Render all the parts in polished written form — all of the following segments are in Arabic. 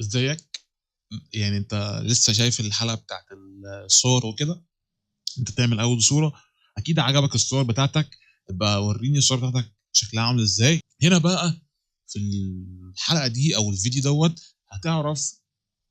ازيك؟ يعني انت لسه شايف الحلقه بتاعت الصور وكده؟ انت تعمل اول صوره، اكيد عجبك الصور بتاعتك. يبقى وريني الصور بتاعتك شكلها عامل ازاي. هنا بقى في الحلقه دي او الفيديو دوت هتعرف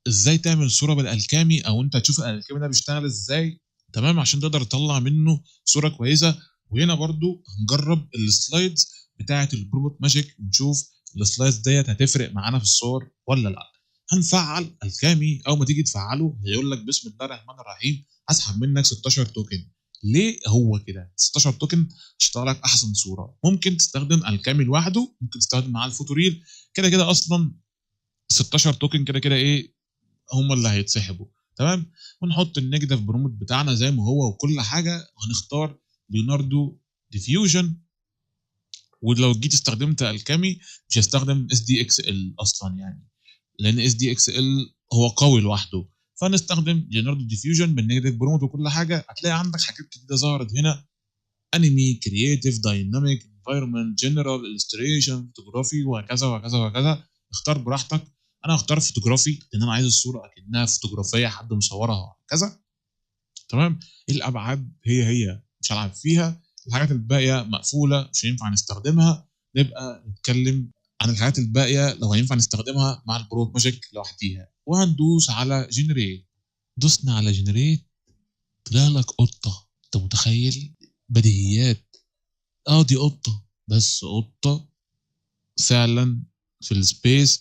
ازاي تعمل صوره بالالكامي، او انت تشوف الالكامي ده بيشتغل ازاي، تمام، عشان تقدر تطلع منه صوره كويسه. وهنا برضو هنجرب السلايدز بتاعه البروموت ماجيك ونشوف السلايدز ديت هتفرق معانا في الصور ولا لا. هنفعل الكامي، اول ما تيجي تفعله هيقول لك بسم الله الرحمن الرحيم هسحب منك 16 توكن. ليه هو كده 16 توكن؟ اشتغل لك احسن صوره. ممكن تستخدم الكامي لوحده، ممكن تستخدم معاه الفوتوريل، كده كده اصلا 16 توكن كده كده ايه هم اللي هيتسحبوا. تمام. ونحط النيجاتيف بروموت بتاعنا زي ما هو وكل حاجه، وهنختار ليوناردو ديفيوجن. ولو جيت استخدمت الكامي مش هستخدم اس دي اكس ال اصلا، يعني لان اس دي اكس ال هو قوي لوحده. فنستخدم ليوناردو ديفيوجن بالنيجاتيف بروموت وكل حاجه. هتلاقي عندك حاجات جديده ظهرت هنا: انمي، كرييتيف، دايناميك، انفايرمنت، جنرال، الستريشن، فوتوغرافي، وهكذا وهكذا وهكذا. اختار براحتك. انا هختار فوتوغرافي لان انا عايز الصوره اكنها فوتوغرافيه حد مصورها وهكذا. تمام. الابعاد هي مش هلعب فيها. الحاجات الباقيه مقفوله مش هينفع نستخدمها. نبقى نتكلم عن الحاجات الباقيه لو هينفع نستخدمها مع البرو ماجيك لوحديها. وهندوس على جنريت. دوسنا على جنريت، طلع لك قطه. انت متخيل؟ بديهيات. دي قطه، بس قطه فعلا في السبيس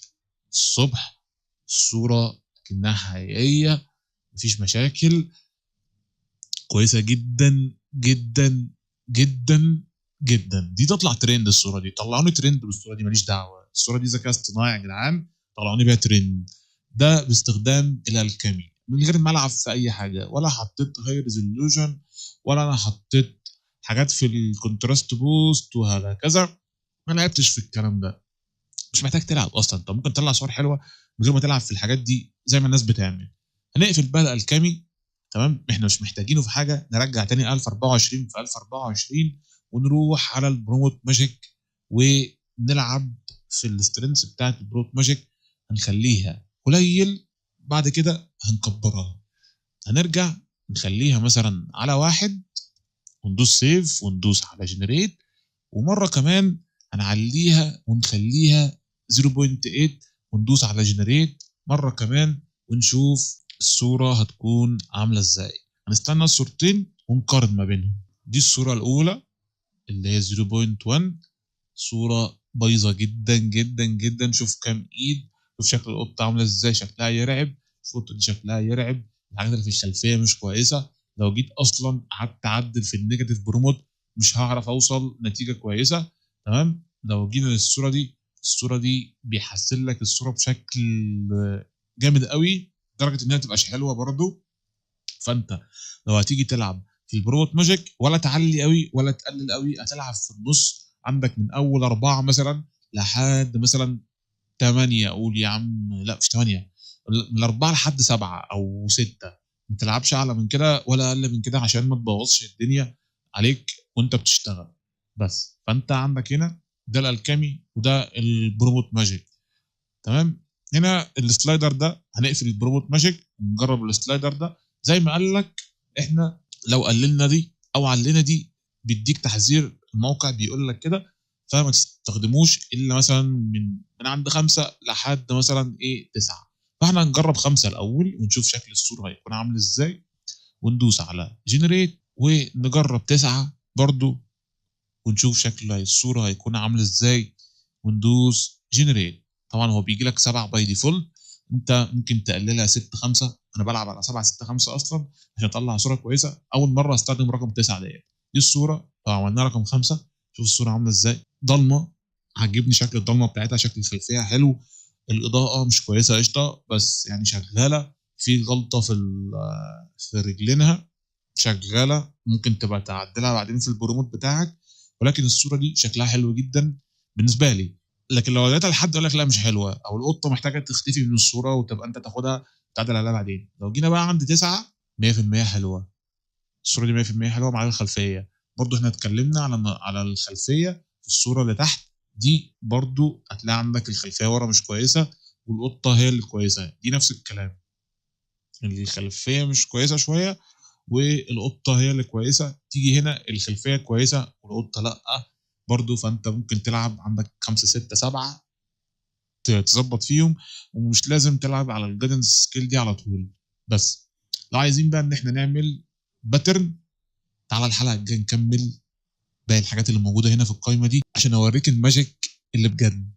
الصبح. الصوره كأنها حقيقيه، مفيش مشاكل، كويسه جدا جدا جدا جدا. دي تطلع ترند. الصوره دي طلعوني ترند بالصوره دي، ماليش دعوه. الصوره دي ذكاء اصطناعي يا جدعان، طلعوني بيها ترند. ده باستخدام الالكامي من غير ما العب في اي حاجه، ولا حطيت هاي ريزوليوشن، ولا انا حطيت حاجات في الكونتراست بوست وهكذا. ما لعبتش في الكلام ده. مش محتاج تلعب اصلا، انت ممكن تطلع صور حلوه من غير ما تلعب في الحاجات دي زي ما الناس بتعمل. هنقفل بقى الالكامي. تمام. احنا مش محتاجينه في حاجه. نرجع تاني 1024 في 1024 ونروح على البروموت ماجيك ونلعب في السترينث بتاعت البروموت ماجيك. هنخليها قليل، بعد كده هنكبرها. هنرجع نخليها مثلا على 1 وندوس سيف وندوس على جنريت. ومره كمان هنعليها ونخليها 0.8 وندوس على جنريت مره كمان ونشوف الصوره هتكون عامله ازاي. هنستنى الصورتين ونقارن ما بينهم. دي الصوره الاولى اللي هي 0.1، صوره بايظه جدا جدا جدا. شوف كام ايد، شوف شكل القطه عامله ازاي، شكلها يرعب. الفوتو دي شكلها يرعب. الحاجات اللي في الخلفيه مش كويسه. لو جيت اصلا قعدت اعدل في النيجاتيف بروموت مش هعرف اوصل نتيجه كويسه. تمام. لو جينا للصوره دي، الصوره دي بيحسن لك الصوره بشكل جامد قوي، لدرجه انها تبقاش حلوه برضو. فانت لو هتيجي تلعب في البروت ماجيك، ولا تعلي قوي ولا تقلل قوي، هتلعب في النص. عندك من اول 4 مثلا لحد مثلا 8. اقول يا عم لا مش 8، من 4 لحد 7 او 6. ما تلعبش اعلى من كده ولا اقل من كده عشان ما تبوظش الدنيا عليك وانت بتشتغل. بس فانت عندك هنا ده الالكامي وده البروموت ماجيك. تمام. هنا السلايدر ده هنقفل البروموت ماجيك ونجرب السلايدر ده. زي ما قال لك، احنا لو قللنا دي او علينا دي بيديك تحذير. الموقع بيقول لك كده، فما تستخدموش الا مثلا من عند 5 لحد مثلا 9. فاحنا هنجرب 5 الاول ونشوف شكل الصوره هيكون عامل ازاي، وندوس على جنريت ونجرب 9 برضو ونشوف شكل الصوره هيكون عامل ازاي، وندوس جنريت. طبعا هو بيجي لك 7 باي ديفولت، انت ممكن تقللها 6 5. انا بلعب على 7 6 5 اصلا عشان اطلع صوره كويسه. اول مره استخدم رقم 9 ديت. دي الصوره لو عملنا رقم 5. شوف الصوره عامله ازاي، ضلمه. عجبني شكل الضلمه بتاعتها، شكل الخلفيه حلو. الاضاءه مش كويسه قشطه، بس يعني شغاله. في غلطه في رجلينها شغاله، ممكن تبقى تعدلها بعدين في البروموت بتاعك. ولكن الصوره دي شكلها حلو جدا بالنسبه لي. لكن لو اديتها لحد يقول لك لا مش حلوه، او القطه محتاجه تختفي من الصوره وتبقى انت تاخدها تعدل عليها بعدين. لو جينا بقى عند 9، 100% حلوه. الصوره دي 100% حلوه مع الخلفيه. برضو احنا اتكلمنا على الخلفيه في الصوره اللي تحت دي. برضو هتلاقي عندك الخلفيه ورا مش كويسه، والقطه هي اللي كويسه، دي نفس الكلام. الخلفيه مش كويسه شويه والقطه هي اللي كويسه، تيجي هنا الخلفيه كويسه والقطه لا برضو. فانت ممكن تلعب عندك 5 6 7 تظبط فيهم، ومش لازم تلعب على الجايدنس سكيل دي على طول. بس لو عايزين بقى ان احنا نعمل باترن، تعالى الحلقه الجايه نكمل باقي الحاجات اللي موجوده هنا في القائمه دي عشان اوريك الماجيك اللي بجد.